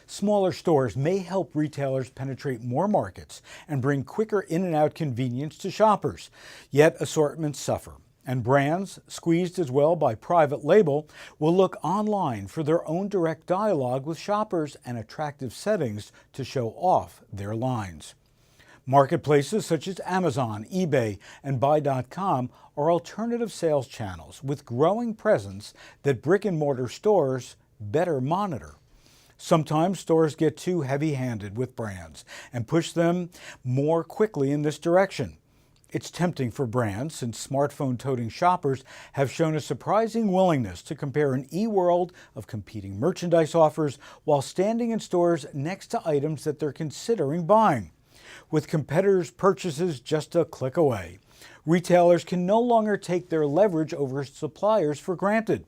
Smaller stores may help retailers penetrate more markets and bring quicker in and out convenience to shoppers. Yet assortments suffer, and brands, squeezed as well by private label, will look online for their own direct dialogue with shoppers and attractive settings to show off their lines. Marketplaces such as Amazon, eBay, and Buy.com are alternative sales channels with growing presence that brick-and-mortar stores better monitor. Sometimes stores get too heavy-handed with brands and push them more quickly in this direction. It's tempting for brands, since smartphone-toting shoppers have shown a surprising willingness to compare an e-world of competing merchandise offers while standing in stores next to items that they're considering buying. With competitors' purchases just a click away, retailers can no longer take their leverage over suppliers for granted.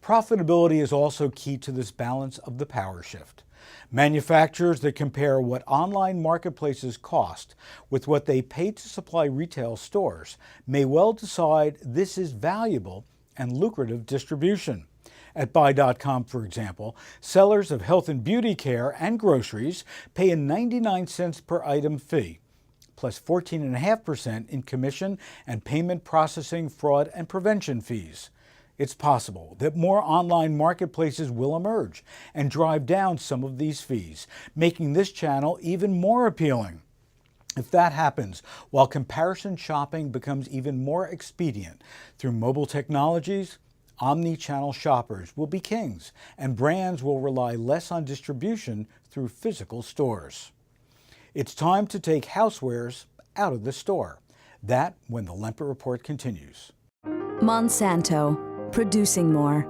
Profitability is also key to this balance of the power shift. Manufacturers that compare what online marketplaces cost with what they pay to supply retail stores may well decide this is valuable and lucrative distribution. At Buy.com, for example, sellers of health and beauty care and groceries pay a 99 cents per item fee, plus 14.5% in commission and payment processing, fraud, and prevention fees. It's possible that more online marketplaces will emerge and drive down some of these fees, making this channel even more appealing. If that happens, while comparison shopping becomes even more expedient through mobile technologies, omni-channel shoppers will be kings, and brands will rely less on distribution through physical stores. It's time to take housewares out of the store. That when the Lempert Report continues. Monsanto. Producing more,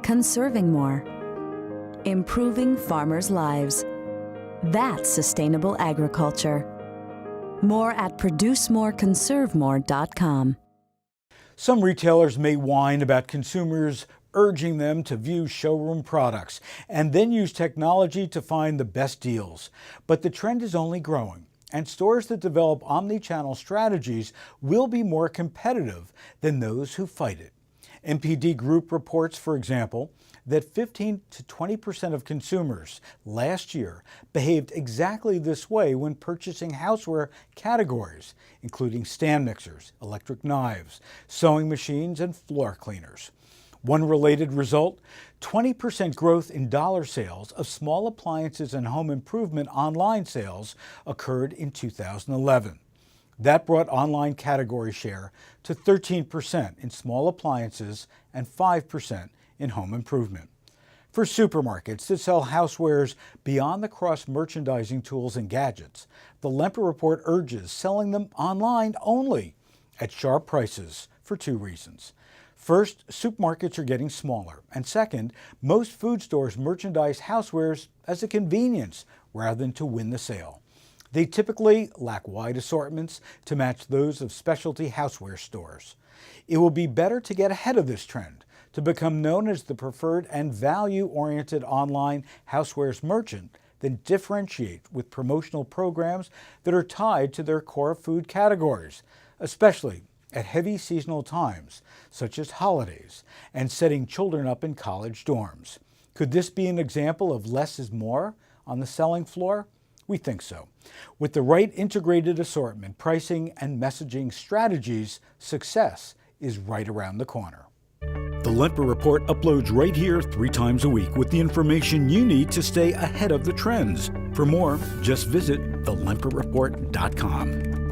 conserving more, improving farmers' lives. That's sustainable agriculture. More at producemoreconservemore.com. Some retailers may whine about consumers urging them to view showroom products and then use technology to find the best deals. But the trend is only growing, and stores that develop omni-channel strategies will be more competitive than those who fight it. NPD Group reports, for example, that 15 to 20% of consumers last year behaved exactly this way when purchasing houseware categories, including stand mixers, electric knives, sewing machines, and floor cleaners. One related result, 20% growth in dollar sales of small appliances and home improvement online sales occurred in 2011. That brought online category share to 13% in small appliances and 5% in home improvement. For supermarkets that sell housewares beyond the cross-merchandising tools and gadgets, the Lempert Report urges selling them online only at sharp prices for two reasons. First, supermarkets are getting smaller, and second, most food stores merchandise housewares as a convenience rather than to win the sale. They typically lack wide assortments to match those of specialty houseware stores. It will be better to get ahead of this trend, to become known as the preferred and value-oriented online housewares merchant than differentiate with promotional programs that are tied to their core food categories, especially at heavy seasonal times, such as holidays, and setting children up in college dorms. Could this be an example of less is more on the selling floor? We think so. With the right integrated assortment, pricing, and messaging strategies, success is right around the corner. The Lempert Report uploads right here 3 times a week with the information you need to stay ahead of the trends. For more, just visit thelempertreport.com.